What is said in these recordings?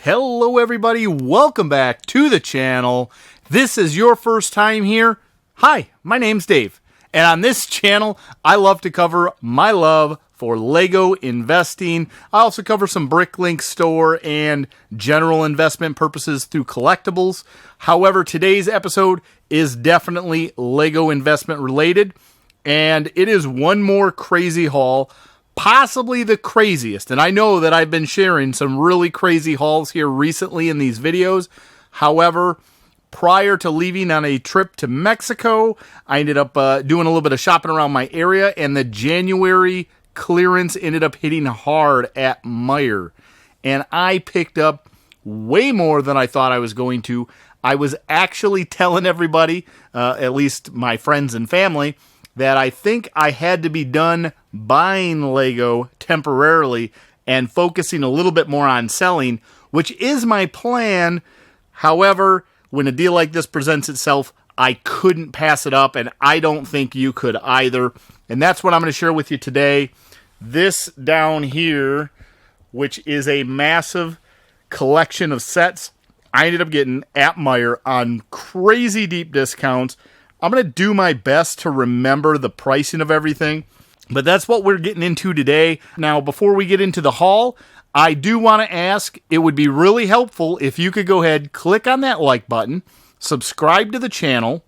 Hello everybody, welcome back to the channel. This is your first time here. Hi, my name's Dave, and on this channel I love to cover my love for Lego investing. I also cover some Bricklink store and general investment purposes through collectibles. However, today's episode is definitely Lego investment related, and it is one more crazy haul. Possibly the craziest, and I know that I've been sharing some really crazy hauls here recently in these videos. However, prior to leaving on a trip to Mexico, I ended up doing a little bit of shopping around my area, and the January clearance ended up hitting hard at Meijer. And I picked up way more than I thought I was going to. I was actually telling everybody, at least my friends and family, that I think I had to be done buying Lego temporarily and focusing a little bit more on selling, which is my plan. However, when a deal like this presents itself, I couldn't pass it up, and I don't think you could either. And that's what I'm going to share with you today. This down here, which is a massive collection of sets, I ended up getting at Meijer on crazy deep discounts. I'm going to do my best to remember the pricing of everything, but that's what we're getting into today. Now, before we get into the haul, I do want to ask, it would be really helpful if you could go ahead, click on that like button, subscribe to the channel.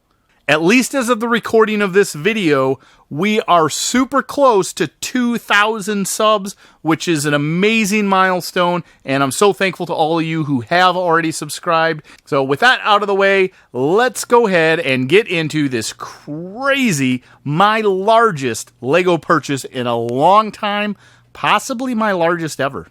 At least as of the recording of this video, we are super close to 2,000 subs, which is an amazing milestone, and I'm so thankful to all of you who have already subscribed. So with that out of the way, let's go ahead and get into this crazy, my largest Lego purchase in a long time, possibly my largest ever.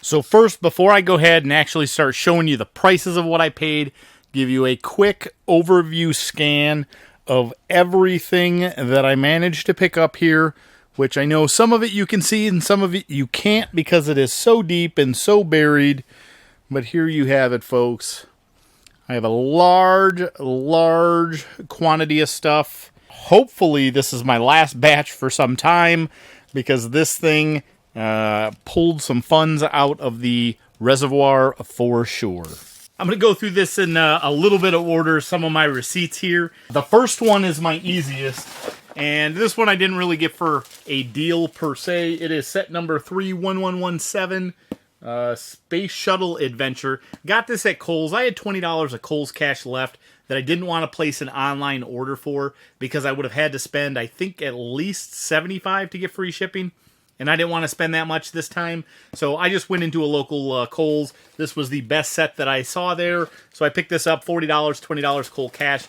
So first, before I go ahead and actually start showing you the prices of what I paid, give you a quick overview scan of everything that I managed to pick up here, which I know some of it you can see and some of it you can't because it is so deep and so buried. But here you have it, folks. I have a large quantity of stuff. Hopefully this is my last batch for some time because this thing pulled some funds out of the reservoir for sure. I'm going to go through this in a little bit of order, some of my receipts here. The first one is my easiest, and this one I didn't really get for a deal per se. It is set number 31117, Space Shuttle Adventure. Got this at Kohl's. I had $20 of Kohl's cash left that I didn't want to place an online order for because I would have had to spend, I think, at least $75 to get free shipping. And I didn't want to spend that much this time, so I just went into a local Kohl's. This was the best set that I saw there, so I picked this up, $40, $20 Kohl's cash.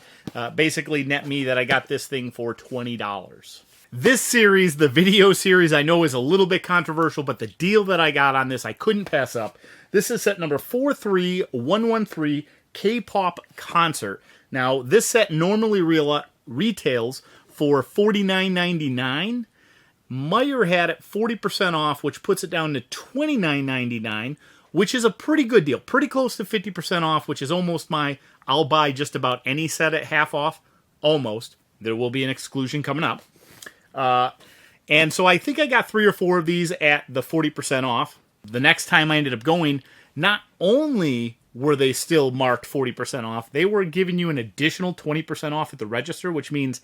Basically net me that I got this thing for $20. This series, the video series, I know is a little bit controversial, but the deal that I got on this I couldn't pass up. This is set number 43113, K-Pop Concert. Now, this set normally retails for $49.99. Meijer had it 40% off, which puts it down to $29.99, which is a pretty good deal. Pretty close to 50% off, which is almost my, I'll buy just about any set at half off. Almost. There will be an exclusion coming up. And so I think I got 3 or 4 of these at the 40% off. The next time I ended up going, not only were they still marked 40% off, they were giving you an additional 20% off at the register, which means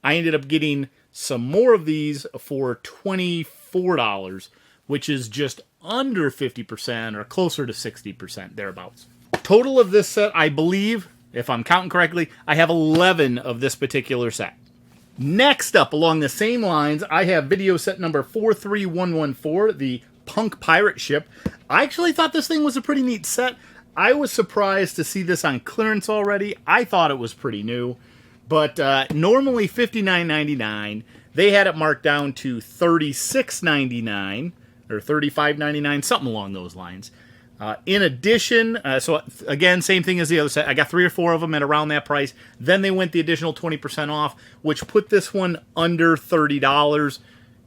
I ended up getting some more of these for $24, which is just under 50% or closer to 60%, thereabouts. Total of this set, I believe, if I'm counting correctly, I have 11 of this particular set. Next up, along the same lines, I have video set number 43114, the Punk Pirate Ship. I actually thought this thing was a pretty neat set. I was surprised to see this on clearance already. I thought it was pretty new. But normally $59.99, they had it marked down to $36.99 or $35.99, something along those lines. In addition, so again, same thing as the other set. I got 3 or 4 of them at around that price. Then they went the additional 20% off, which put this one under $30,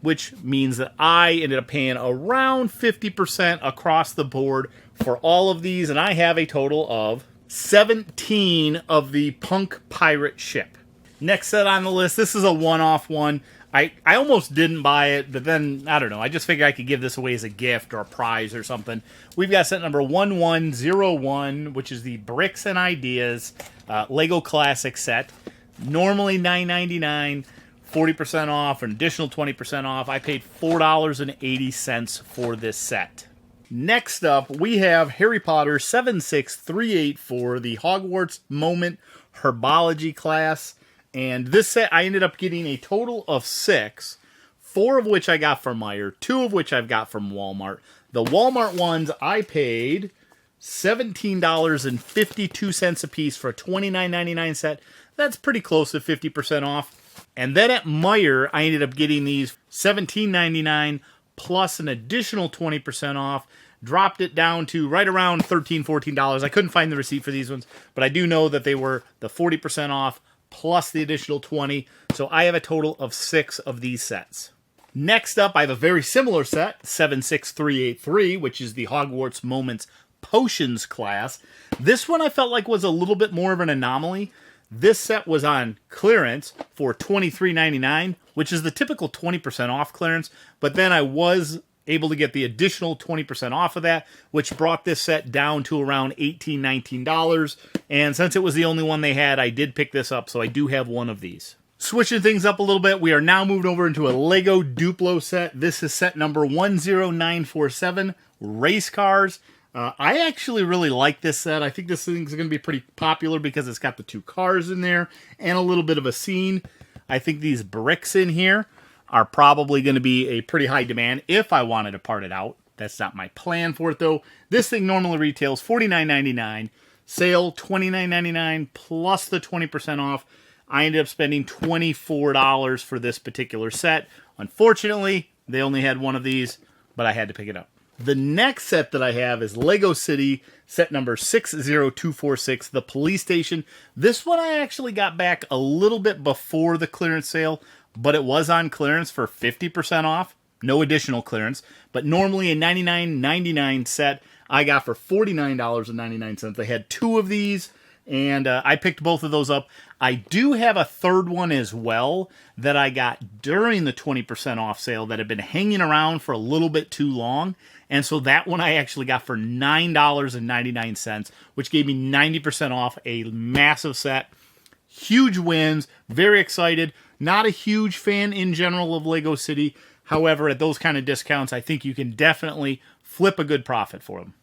which means that I ended up paying around 50% across the board for all of these, and I have a total of 17 of the Punk Pirate Ship. Next set on the list, this is a one-off one. I almost didn't buy it, but then, I don't know, I just figured I could give this away as a gift or a prize or something. We've got set number 1101, which is the Bricks and Ideas Lego Classic set. Normally $9.99, 40% off, an additional 20% off. I paid $4.80 for this set. Next up, we have Harry Potter 76384, the Hogwarts Moment Herbology class. And this set, I ended up getting a total of 6, 4 of which I got from Meijer, 2 of which I've got from Walmart. The Walmart ones, I paid $17.52 a piece for a $29.99 set. That's pretty close to 50% off. And then at Meijer, I ended up getting these $17.99 plus an additional 20% off. Dropped it down to right around $13, $14. I couldn't find the receipt for these ones, but I do know that they were the 40% off plus the additional 20. So I have a total of 6 of these sets. Next up, I have a very similar set, 76383, which is the Hogwarts Moments Potions class. This one I felt like was a little bit more of an anomaly. This set was on clearance for $23.99, which is the typical 20% off clearance, but then I was able to get the additional 20% off of that, which brought this set down to around $18, $19. And since it was the only one they had, I did pick this up, so I do have one of these. Switching things up a little bit, we are now moving over into a Lego Duplo set. This is set number 10947, Race Cars. I actually really like this set. I think this thing's going to be pretty popular because it's got the 2 cars in there and a little bit of a scene. I think these bricks in here are probably going to be a pretty high demand if I wanted to part it out. That's not my plan for it, though. This thing normally retails $49.99. Sale, $29.99 plus the 20% off. I ended up spending $24 for this particular set. Unfortunately, they only had one of these, but I had to pick it up. The next set that I have is Lego City, set number 60246, the police station. This one I actually got back a little bit before the clearance sale, but it was on clearance for 50% off. No additional clearance. But normally a $99.99 set I got for $49.99. They had 2 of these, and I picked both of those up. I do have a third one as well that I got during the 20% off sale that had been hanging around for a little bit too long. And so that one I actually got for $9.99, which gave me 90% off, a massive set. Huge wins, very excited. Not a huge fan in general of Lego City. However, at those kind of discounts, I think you can definitely flip a good profit for them.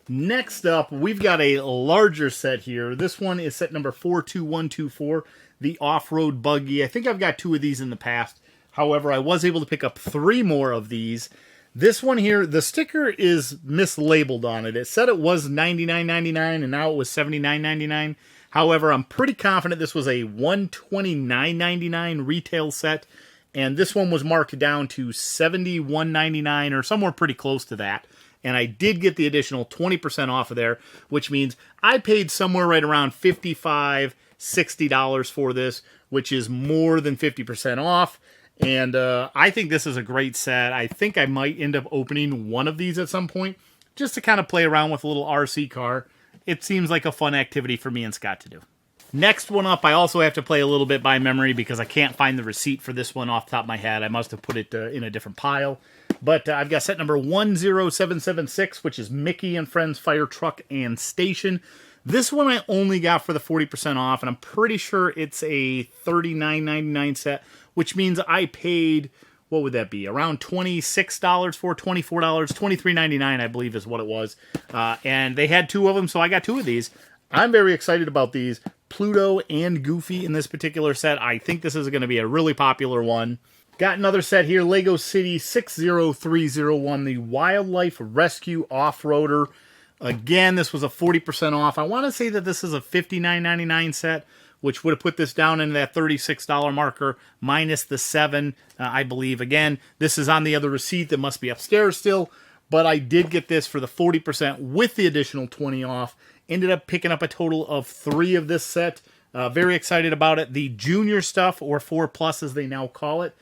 Next up, we've got a larger set here. This one is set number 42124, the Off-Road Buggy. I think I've got 2 of these in the past. However, I was able to pick up 3 more of these. This one here, the sticker is mislabeled on it. It said it was $99.99 and now it was $79.99. However, I'm pretty confident this was a $129.99 retail set, and this one was marked down to $71.99 or somewhere pretty close to that. And I did get the additional 20% off of there, which means I paid somewhere right around $55, $60 for this, which is more than 50% off. And I think this is a great set. I think I might end up opening one of these at some point, just to kind of play around with a little RC car. It seems like a fun activity for me and Scott to do. Next one up, I also have to play a little bit by memory because I can't find the receipt for this one off the top of my head. I must have put it in a different pile. But I've got set number 10776, which is Mickey and Friends Fire Truck and Station. This one I only got for the 40% off, and I'm pretty sure it's a $39.99 set, which means I paid, what would that be, around $26 for $24, $23.99 I believe is what it was. And they had 2 of them, so I got 2 of these. I'm very excited about these. Pluto and Goofy in this particular set. I think this is going to be a really popular one. Got another set here, Lego City 60301, the Wildlife Rescue Off-Roader. Again, this was a 40% off. I want to say that this is a $59.99 set, which would have put this down into that $36 marker, minus the 7, I believe. Again, this is on the other receipt that must be upstairs still, but I did get this for the 40% with the additional 20 off. Ended up picking up a total of 3 of this set. Very excited about it. The junior stuff, or 4+ as they now call it,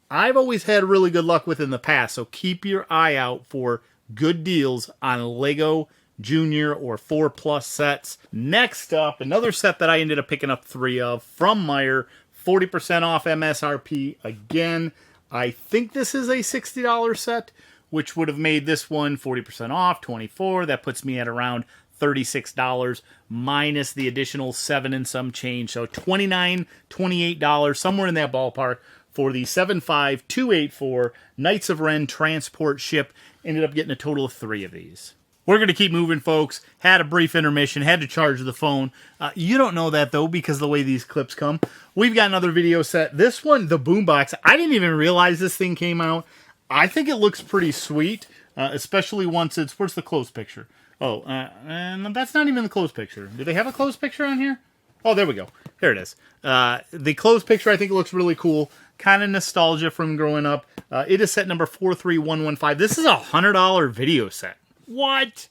I've always had really good luck with in the past, so keep your eye out for good deals on Lego Junior or 4+ sets. Next up, another set that I ended up picking up 3 of from Meijer, 40% off MSRP again. I think this is a $60 set, which would have made this one 40% off, $24. That puts me at around $36 minus the additional $7 and some change. So $29, $28, somewhere in that ballpark for the 75284 Knights of Ren transport ship. Ended up getting a total of 3 of these. We're going to keep moving, folks. Had a brief intermission, had to charge the phone. You don't know that, though, because of the way these clips come. We've got another video set. This one, the Boombox, I didn't even realize this thing came out. I think it looks pretty sweet, especially once it's... Where's the close picture? Oh, and that's not even the close picture. Do they have a close picture on here? Oh, there we go. There it is. The close picture, I think it looks really cool. Kind of nostalgia from growing up. It is set number 43115. This is a $100 video set. What?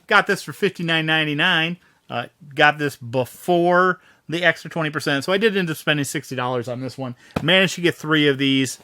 Got this for $59.99. Got this before the extra 20%. So I did end up spending $60 on this one. Managed to get 3 of these.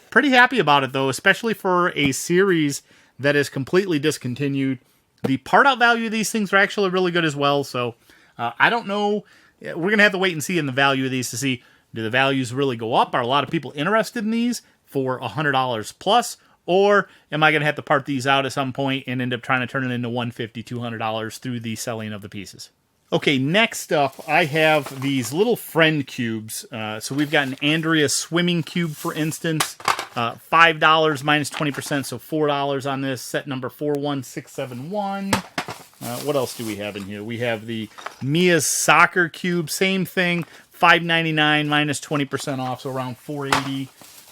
Pretty happy about it, though, especially for a series that is completely discontinued. The part-out value of these things are actually really good as well. So I don't know. We're going to have to wait and see in the value of these to see, do the values really go up? Are a lot of people interested in these for $100 plus? Or am I going to have to part these out at some point and end up trying to turn it into $150, $200 through the selling of the pieces? Okay, next up, I have these little friend cubes. So we've got an Andrea swimming cube, for instance. $5 minus 20%, so $4 on this. Set number 41671. What else do we have in here? We have the Mia's soccer cube, same thing. $5.99 minus 20% off, so around $4.80.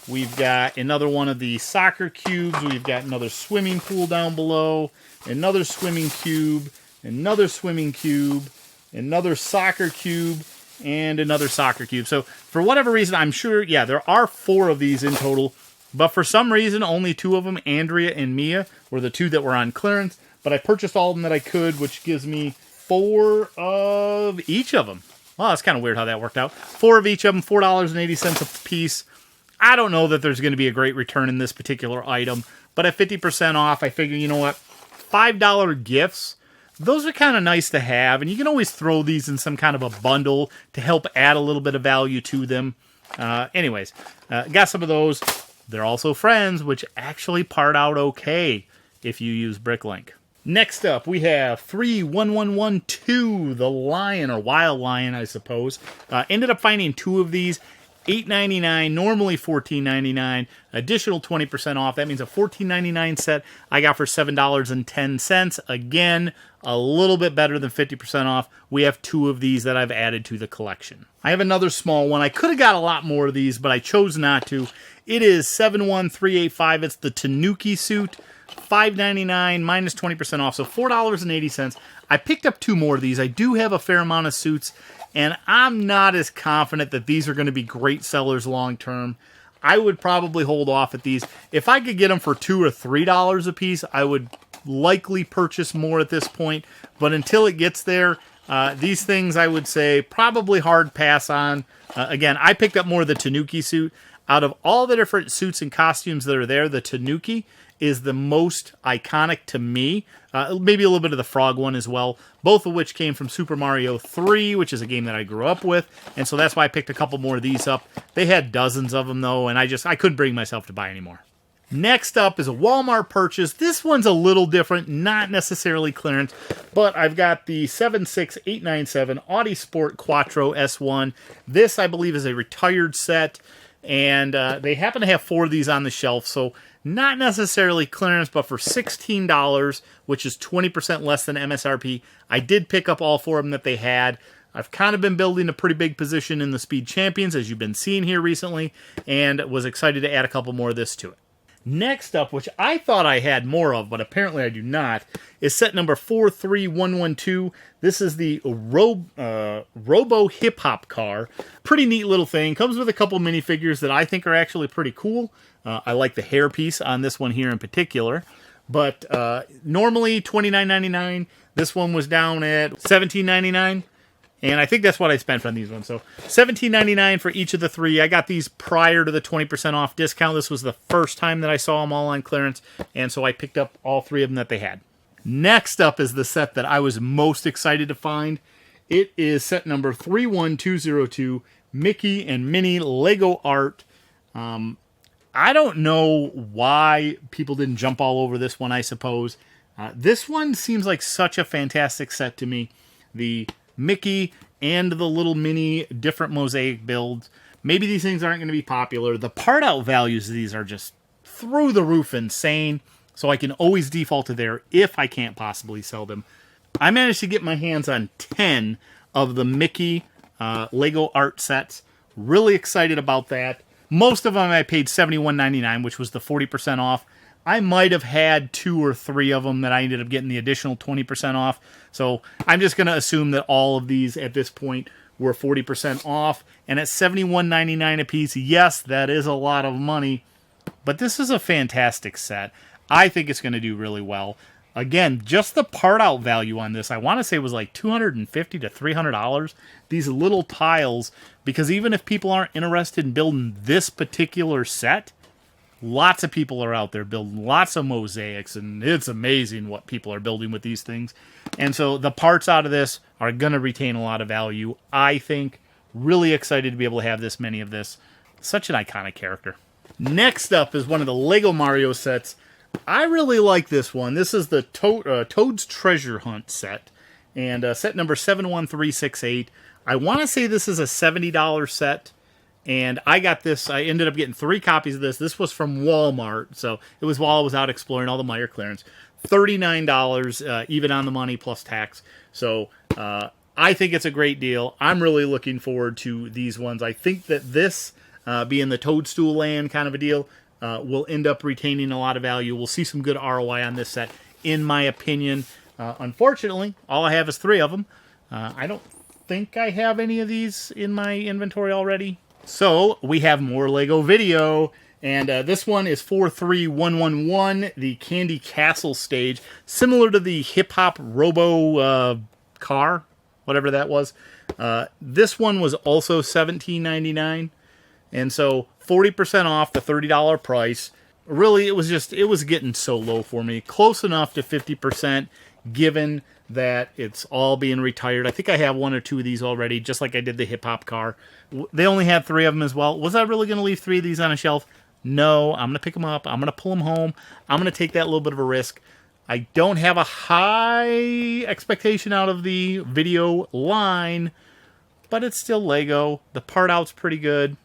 We've got another one of the soccer cubes. We've got another swimming pool down below. Another swimming cube. Another swimming cube. Another soccer cube. And another soccer cube. So, for whatever reason, I'm sure, yeah, there are 4 of these in total. But for some reason, only 2 of them, Andrea and Mia, were the 2 that were on clearance. But I purchased all of them that I could, which gives me 4 of each of them. Well, that's kind of weird how that worked out. 4 of each of them, $4.80 a piece. I don't know that there's going to be a great return in this particular item, but at 50% off, I figure, you know what, $5 gifts, those are kind of nice to have, and you can always throw these in some kind of a bundle to help add a little bit of value to them. Anyways, got some of those. They're also friends, which actually part out okay if you use Bricklink. Next up, we have 31112, the lion, or wild lion, I suppose. Ended up finding 2 of these. $8.99, normally $14.99, additional 20% off. That means a $14.99 set I got for $7.10. Again, a little bit better than 50% off. We have 2 of these that I've added to the collection. I have another small one. I could have got a lot more of these, but I chose not to. It is 71385. It's the Tanuki Suit. $5.99 minus 20% off, so $4.80. I picked up 2 more of these. I do have a fair amount of suits, and I'm not as confident that these are going to be great sellers long term. I would probably hold off at these. If I could get them for $2 or $3 a piece, I would likely purchase more at this point. But until it gets there, these things I would say probably hard pass on. Again, I picked up more of the Tanuki suit. Out of all the different suits and costumes that are there, the Tanuki is the most iconic to me. Maybe a little bit of the frog one as well. Both of which came from Super Mario 3, which is a game that I grew up with. And so that's why I picked a couple more of these up. They had dozens of them, though, and I couldn't bring myself to buy any more. Next up is a Walmart purchase. This one's a little different, not necessarily clearance, but I've got the 76897 Audi Sport Quattro S1. This, I believe, is a retired set, and they happen to have 4 of these on the shelf, so not necessarily clearance, but for $16, which is 20% less than MSRP, I did pick up all 4 of them that they had. I've kind of been building a pretty big position in the Speed Champions, as you've been seeing here recently, and was excited to add a couple more of this to it. Next up, which I thought I had more of, but apparently I do not, is set number 43112. This is the Robo Hip Hop Car. Pretty neat little thing. Comes with a couple minifigures that I think are actually pretty cool. I like the hairpiece on this one here in particular. But normally $29.99. This one was down at $17.99. And I think that's what I spent on these ones. So $17.99 for each of the 3. I got these prior to the 20% off discount. This was the first time that I saw them all on clearance. And so I picked up all 3 of them that they had. Next up is the set that I was most excited to find. It is set number 31202, Mickey and Minnie Lego Art. I don't know why people didn't jump all over this one, I suppose. This one seems like such a fantastic set to me. The Mickey and the little Minnie different mosaic builds. Maybe these things aren't going to be popular. The part out values of these are just through the roof insane. So I can always default to there if I can't possibly sell them. I managed to get my hands on 10 of the Mickey Lego art sets. Really excited about that. Most of them I paid $71.99, which was the 40% off. I might have had 2 or 3 of them that I ended up getting the additional 20% off. So I'm just going to assume that all of these at this point were 40% off. And at $71.99 a piece, yes, that is a lot of money. But this is a fantastic set. I think it's going to do really well. Again, just the part out value on this, I want to say was like $250 to $300. These little tiles, because even if people aren't interested in building this particular set, lots of people are out there building lots of mosaics, and it's amazing what people are building with these things. And so the parts out of this are going to retain a lot of value, I think. Really excited to be able to have this many of this. Such an iconic character. Next up is one of the Lego Mario sets. I really like this one. This is the Toad's Treasure Hunt set, and set number 71368. I want to say this is a $70 set, and I got this. I ended up getting 3 copies of this. This was from Walmart, so it was while I was out exploring all the Meijer clearance. $39, even on the money, plus tax. So I think it's a great deal. I'm really looking forward to these ones. I think that this, being the Toadstool Land kind of a deal, will end up retaining a lot of value. We'll see some good ROI on this set, in my opinion. Unfortunately, all I have is 3 of them. I don't think I have any of these in my inventory already. So, we have more Lego video, and this one is 43111, the Candy Castle stage, similar to the Hip Hop Robo Car, whatever that was. This one was also $17.99, and so 40% off the $30 price. Really, it was getting so low for me. Close enough to 50%, given that it's all being retired. I think I have 1 or 2 of these already, just like I did the Hip Hop Car. They only had 3 of them as well. Was I really going to leave 3 of these on a shelf? No, I'm going to pick them up. I'm going to pull them home. I'm going to take that little bit of a risk. I don't have a high expectation out of the video line, but it's still Lego. The part out's pretty good.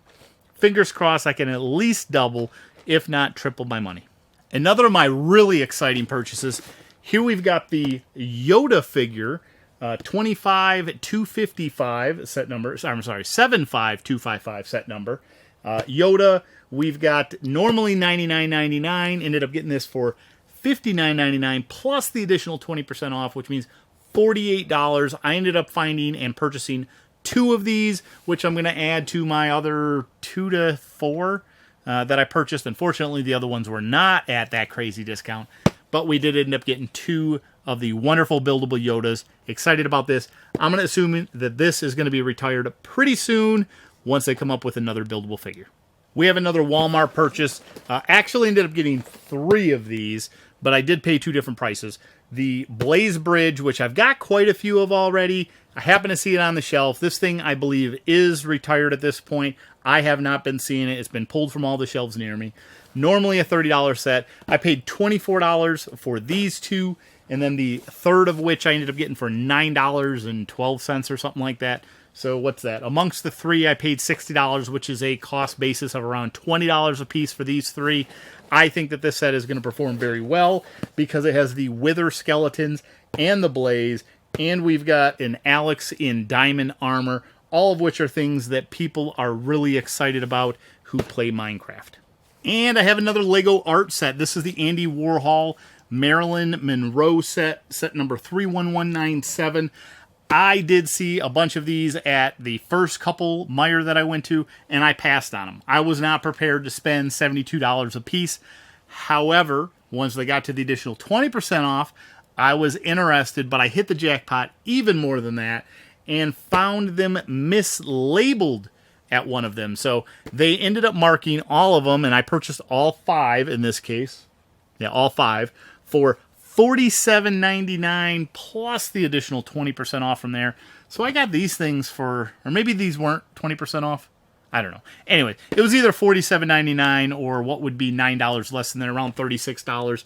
Fingers crossed I can at least double, if not triple my money. Another of my really exciting purchases. Here we've got the Yoda figure, 25255 set number. I'm sorry, 75255 set number. Yoda, we've got normally $99.99. Ended up getting this for $59.99 plus the additional 20% off, which means $48. I ended up finding and purchasing 2 of these, which I'm going to add to my other 2 to 4 that I purchased. Unfortunately, the other ones were not at that crazy discount, but we did end up getting 2 of the wonderful buildable Yodas. Excited about this. I'm going to assume that this is going to be retired pretty soon once they come up with another buildable figure. We have another Walmart purchase. Actually ended up getting 3 of these, but I did pay 2 different prices. The Blaze Bridge, which I've got quite a few of already. I happen to see it on the shelf. This thing, I believe, is retired at this point. I have not been seeing it. It's been pulled from all the shelves near me. Normally a $30 set. I paid $24 for these 2, and then the third of which I ended up getting for $9.12 or something like that. So what's that? Amongst the 3, I paid $60, which is a cost basis of around $20 a piece for these 3. I think that this set is going to perform very well because it has the Wither skeletons and the Blaze, and we've got an Alex in diamond armor, all of which are things that people are really excited about who play Minecraft. And I have another Lego art set. This is the Andy Warhol Marilyn Monroe set, set number 31197. I did see a bunch of these at the first couple Meijer that I went to, and I passed on them. I was not prepared to spend $72 a piece. However, once they got to the additional 20% off, I was interested, but I hit the jackpot even more than that and found them mislabeled at one of them. So they ended up marking all of them, and I purchased all 5 in this case. Yeah, all 5 for $47.99 plus the additional 20% off from there. So I got these things for, or maybe these weren't 20% off. I don't know. Anyway, it was either $47.99 or what would be $9 less than that, around $36.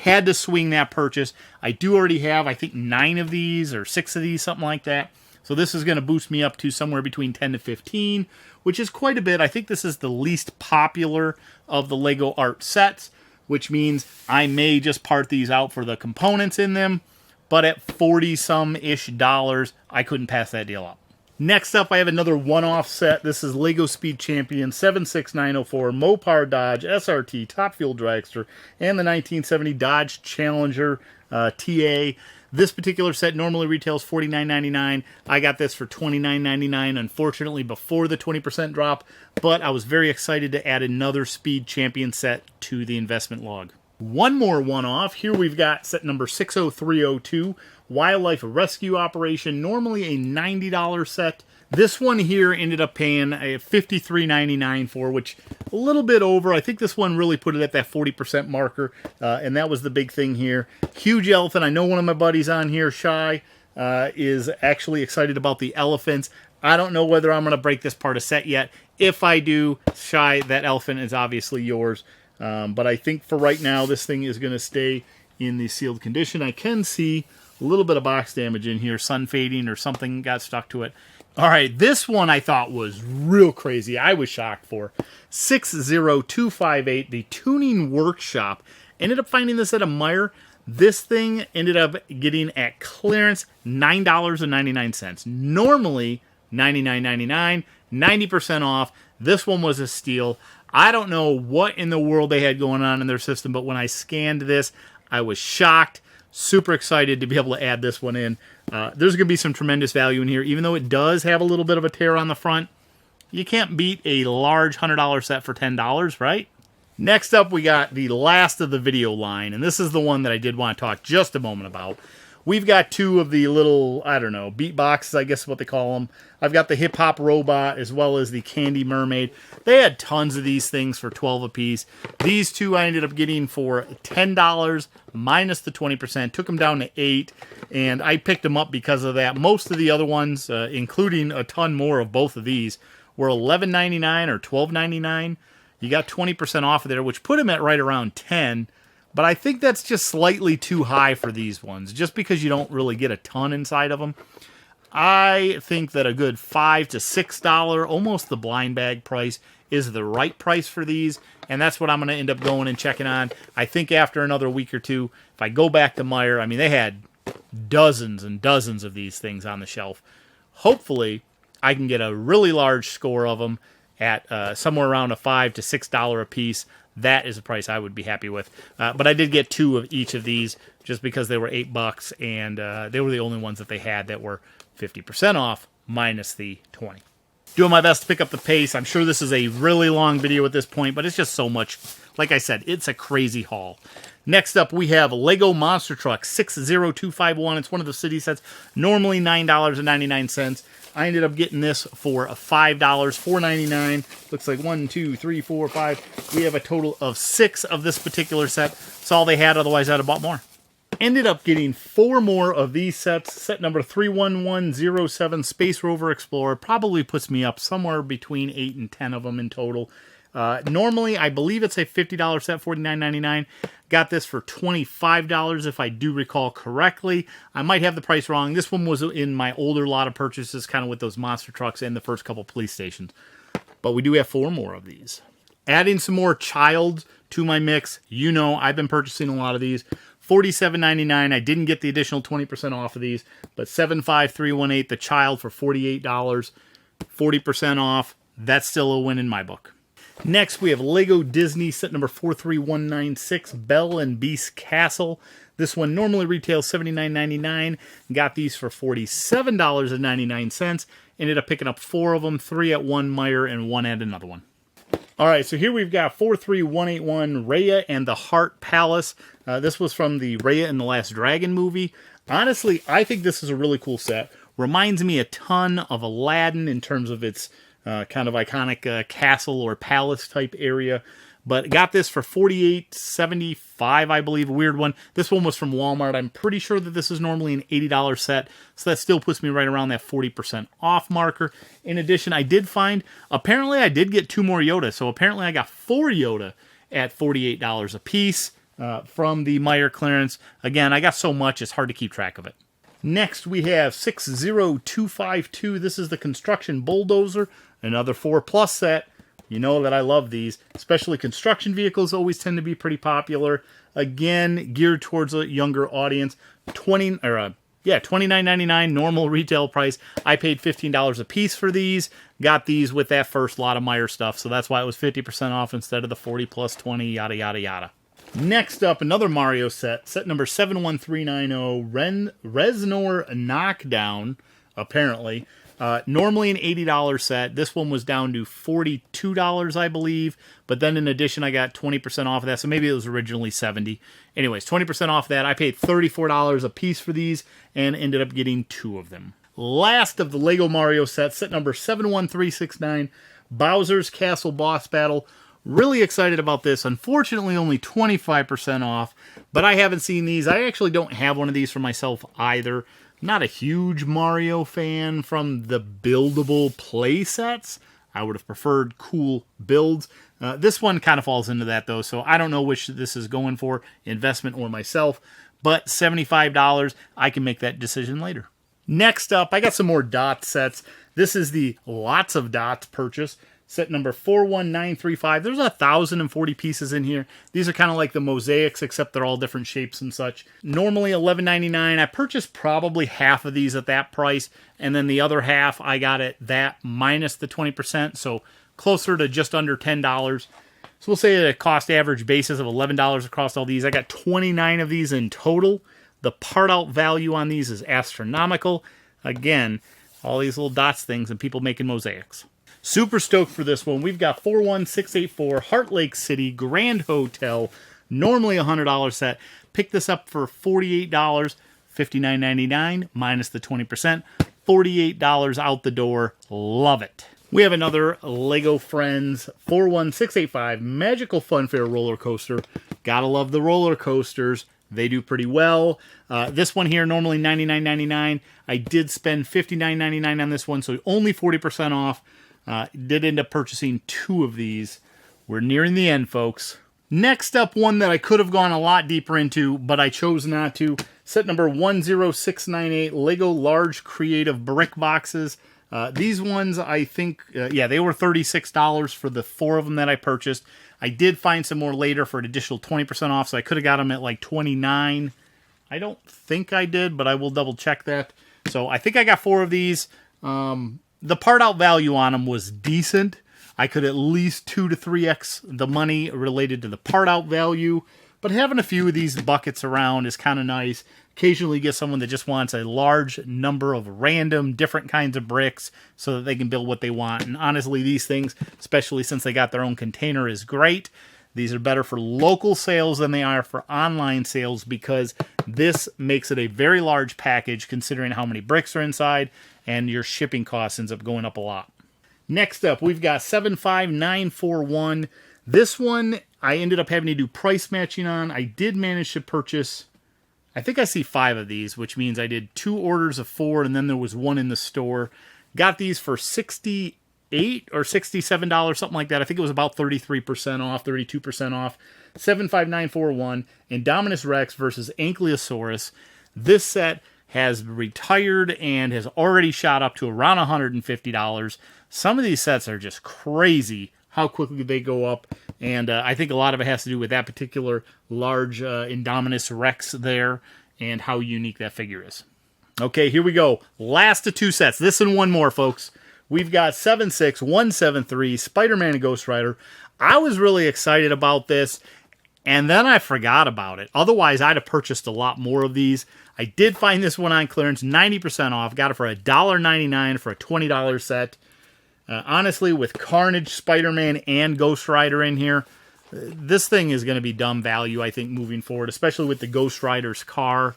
Had to swing that purchase. I do already have, I think, 9 of these or 6 of these, something like that. So this is going to boost me up to somewhere between 10 to 15, which is quite a bit. I think this is the least popular of the Lego art sets, which means I may just part these out for the components in them. But at 40-some-ish dollars, I couldn't pass that deal up. Next up, I have another one-off set. This is Lego Speed Champion 76904, Mopar Dodge, SRT, Top Fuel Dragster, and the 1970 Dodge Challenger TA. This particular set normally retails $49.99. I got this for $29.99, unfortunately, before the 20% drop, but I was very excited to add another Speed Champion set to the investment log. One more one-off. Here we've got set number 60302, Wildlife Rescue Operation, normally a $90 set. This one here ended up paying a $53.99 for, which a little bit over. I think this one really put it at that 40% marker, and that was the big thing here. Huge elephant. I know one of my buddies on here, Shy, is actually excited about the elephants. I don't know whether I'm going to break this part of set yet. If I do, Shy, that elephant is obviously yours. But I think for right now, this thing is going to stay in the sealed condition. I can see a little bit of box damage in here, sun fading or something got stuck to it. All right, this one I thought was real crazy. I was shocked for. 60258, the Tuning Workshop. Ended up finding this at a Meijer. This thing ended up getting at clearance $9.99. Normally $99.99, 90% off. This one was a steal. I don't know what in the world they had going on in their system, but when I scanned this, I was shocked. Super excited to be able to add this one in. There's going to be some tremendous value in here. Even though it does have a little bit of a tear on the front, you can't beat a large $100 set for $10, right? Next up, we got the last of the video line, and this is the one that I did want to talk just a moment about. We've got 2 of the little, I don't know, beat boxes, I guess is what they call them. I've got the Hip Hop Robot as well as the Candy Mermaid. They had tons of these things for $12 a piece. These 2 I ended up getting for $10 minus the 20%. Took them down to $8, and I picked them up because of that. Most of the other ones, including a ton more of both of these, were $11.99 or $12.99. You got 20% off of there, which put them at right around $10. But I think that's just slightly too high for these ones, just because you don't really get a ton inside of them. I think that a good $5 to $6, almost the blind bag price, is the right price for these, and that's what I'm going to end up going and checking on. I think after another week or two, if I go back to Meijer, I mean, they had dozens and dozens of these things on the shelf. Hopefully, I can get a really large score of them at somewhere around a $5 to $6 a piece. That is a price I would be happy with. But I did get 2 of each of these just because they were $8, and they were the only ones that they had that were 50% off minus the 20. Doing my best to pick up the pace. I'm sure this is a really long video at this point, but it's just so much. Like I said, it's a crazy haul. Next up, we have Lego Monster Truck 60251. It's one of the city sets, normally $9.99. I ended up getting this for $5, $4.99. Looks like 1, 2, 3, 4, 5. We have a total of 6 of this particular set. That's all they had, otherwise I'd have bought more. Ended up getting 4 more of these sets. Set number 31107, Space Rover Explorer. Probably puts me up somewhere between 8 and 10 of them in total. Normally, I believe it's a $50 set, $49.99. Got this for $25 if I do recall correctly. I might have the price wrong. This one was in my older lot of purchases, kind of with those monster trucks and the first couple police stations. But we do have 4 more of these. Adding some more Child to my mix. You know, I've been purchasing a lot of these. $47.99. I didn't get the additional 20% off of these, but 75318, the Child for $48, 40% off. That's still a win in my book. Next, we have Lego Disney set number 43196, Belle and Beast Castle. This one normally retails $79.99. Got these for $47.99. Ended up picking up 4 of them, 3 at one Meijer and 1 at another one. All right, so here we've got 43181, Reya and the Heart Palace. This was from the Reya and the Last Dragon movie. Honestly, I think this is a really cool set. Reminds me a ton of Aladdin in terms of its kind of iconic castle or palace type area. But got this for $48.75, I believe, a weird one. This one was from Walmart. I'm pretty sure that this is normally an $80 set, so that still puts me right around that 40% off marker. In addition, I did find, apparently I did get 2 more Yoda, so apparently I got 4 Yoda at $48 a piece from the Meijer clearance. Again, I got so much, it's hard to keep track of it. Next, we have 60252. This is the Construction Bulldozer, another 4+ set. You know that I love these, especially construction vehicles always tend to be pretty popular. Again, geared towards a younger audience. $29.99 normal retail price. I paid $15 a piece for these. Got these with that first lot of Meijer stuff, so that's why it was 50% off instead of the 40 plus 20, yada, yada, yada. Next up, another Mario set number 71390, Reznor Knockdown, apparently. Normally an $80 set. This one was down to $42, I believe. But then in addition, I got 20% off of that. So maybe it was originally $70. Anyways, 20% off that. I paid $34 a piece for these and ended up getting 2 of them. Last of the Lego Mario set number 71369, Bowser's Castle Boss Battle. Really excited about this. Unfortunately, only 25% off. But I haven't seen these. I actually don't have one of these for myself either. Not a huge Mario fan from the buildable play sets. I would have preferred cool builds. This one kind of falls into that, though, so I don't know which this is going for, investment or myself. But $75, I can make that decision later. Next up, I got some more dot sets. This is the Lots of Dots purchase. Set number 41935. There's 1,040 pieces in here. These are kind of like the mosaics, except they're all different shapes and such. Normally $11.99. I purchased probably half of these at that price, and then the other half I got at that minus the 20%, so closer to just under $10. So we'll say at a cost average basis of $11 across all these. I got 29 of these in total. The part out value on these is astronomical. Again, all these little dots things and people making mosaics. Super stoked for this one. We've got 41684 Heart Lake City Grand Hotel. Normally a $100 set. Picked this up for $48, $59.99 minus the 20%. $48 out the door. Love it. We have another Lego Friends 41685 Magical Funfair roller coaster. Gotta love the roller coasters. They do pretty well. This one here, normally $99.99. I did spend $59.99 on this one, so only 40% off. Did end up purchasing 2 of these. We're nearing the end, folks. Next up, one that I could have gone a lot deeper into, but I chose not to. Set number 10698, Lego Large Creative Brick Boxes. These ones, I think, they were $36 for the 4 of them that I purchased. I did find some more later for an additional 20% off, so I could have got them at like $29. I don't think I did, but I will double check that. So I think I got 4 of these. The part out value on them was decent. I could at least 2 to 3x the money related to the part out value. But having a few of these buckets around is kind of nice. Occasionally get someone that just wants a large number of random different kinds of bricks so that they can build what they want. And honestly, these things, especially since they got their own container, is great. These are better for local sales than they are for online sales because this makes it a very large package considering how many bricks are inside, and your shipping cost ends up going up a lot. Next up, we've got 75941. This one I ended up having to do price matching on. I did manage to purchase, I think I see 5 of these, which means I did 2 orders of 4, and then there was 1 in the store. Got these for $68 or $67, something like that. I think it was about 33% off, 32% off. 75941, Indominus Rex versus Ankylosaurus. This set has retired and has already shot up to around $150. Some of these sets are just crazy how quickly they go up, and I think a lot of it has to do with that particular large Indominus Rex there and how unique that figure is. Okay, here we go. Last of 2 sets. This and one more, folks. We've got 76173 Spider-Man and Ghost Rider. I was really excited about this, and then I forgot about it. Otherwise, I'd have purchased a lot more of these. I did find this one on clearance, 90% off. Got it for $1.99 for a $20 set. Honestly, with Carnage, Spider-Man, and Ghost Rider in here, this thing is going to be dumb value, I think, moving forward, especially with the Ghost Rider's car.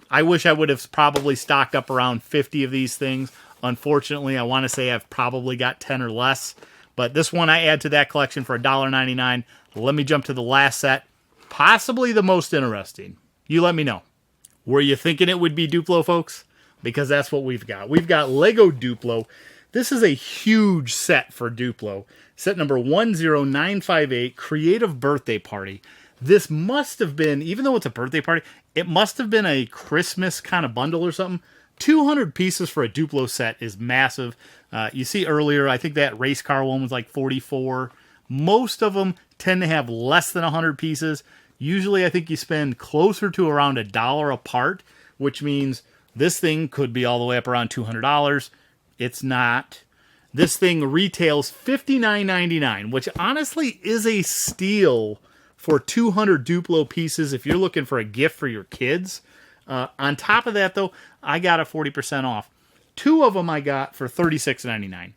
I wish I would have probably stocked up around 50 of these things. Unfortunately, I want to say I've probably got 10 or less. But this one I add to that collection for $1.99. Let me jump to the last set. Possibly the most interesting. You let me know. Were you thinking it would be Duplo, folks? Because that's what we've got. We've got Lego Duplo. This is a huge set for Duplo. Set number 10958, Creative Birthday Party. This must have been, even though it's a birthday party, it must have been a Christmas kind of bundle or something. 200 pieces for a Duplo set is massive. You see earlier, I think that race car one was like 44. Most of them tend to have less than 100 pieces. Usually I think you spend closer to around $1 a part, which means this thing could be all the way up around $200. It's not. This thing retails $59.99, which honestly is a steal for 200 Duplo pieces if you're looking for a gift for your kids. On top of that, though, I got a 40% off. 2 of them I got for $36.99.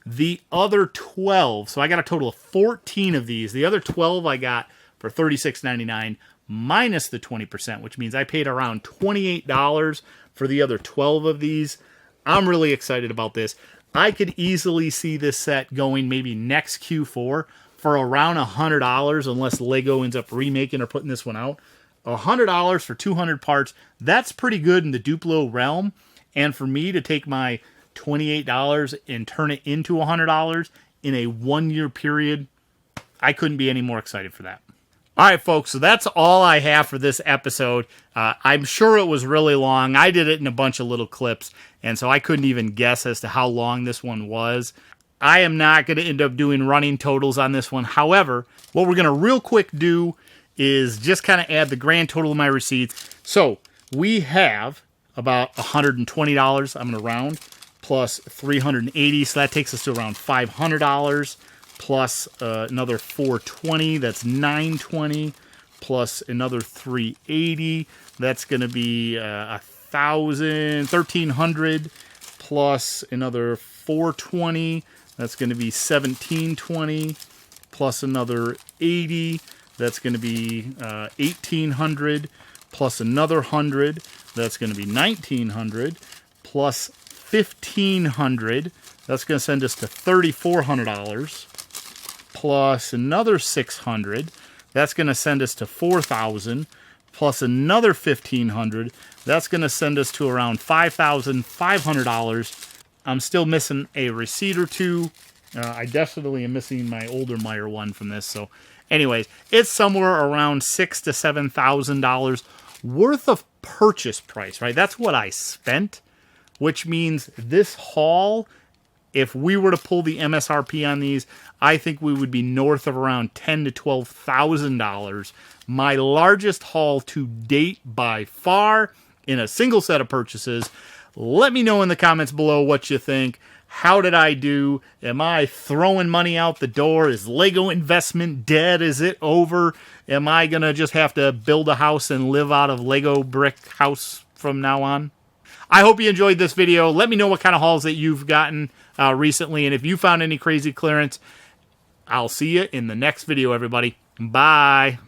The other 12, so I got a total of 14 of these. The other 12 I got for $36.99 minus the 20%, which means I paid around $28 for the other 12 of these. I'm really excited about this. I could easily see this set going maybe next Q4 for around $100 unless Lego ends up remaking or putting this one out. $100 for 200 parts, that's pretty good in the Duplo realm. And for me to take my $28 and turn it into $100 in a 1-year period, I couldn't be any more excited for that. All right, folks, so that's all I have for this episode. I'm sure it was really long. I did it in a bunch of little clips, and so I couldn't even guess as to how long this one was. I am not going to end up doing running totals on this one. However, what we're going to real quick do is just kind of add the grand total of my receipts. So we have about $120, I'm going to round, plus $380, so that takes us to around $500. Plus another $420, that's $920, plus another $380, that's going to be $1,300, plus another $420, that's going to be $1,720, plus another $80, that's going to be $1,800, plus another $100, that's going to be $1,900, plus $1,500, that's going to send us to $3,400. Plus another $600, that's going to send us to $4,000, plus another $1,500, that's going to send us to around $5,500. I'm still missing a receipt or two. I definitely am missing my older Meijer one from this. So anyways, it's somewhere around $6,000 to $7,000 worth of purchase price, right? That's what I spent, which means this haul, if we were to pull the MSRP on these, I think we would be north of around $10,000 to $12,000. My largest haul to date by far in a single set of purchases. Let me know in the comments below what you think. How did I do? Am I throwing money out the door? Is Lego investment dead? Is it over? Am I going to just have to build a house and live out of Lego brick house from now on? I hope you enjoyed this video. Let me know what kind of hauls that you've gotten recently, and if you found any crazy clearance. I'll see you in the next video, everybody. Bye.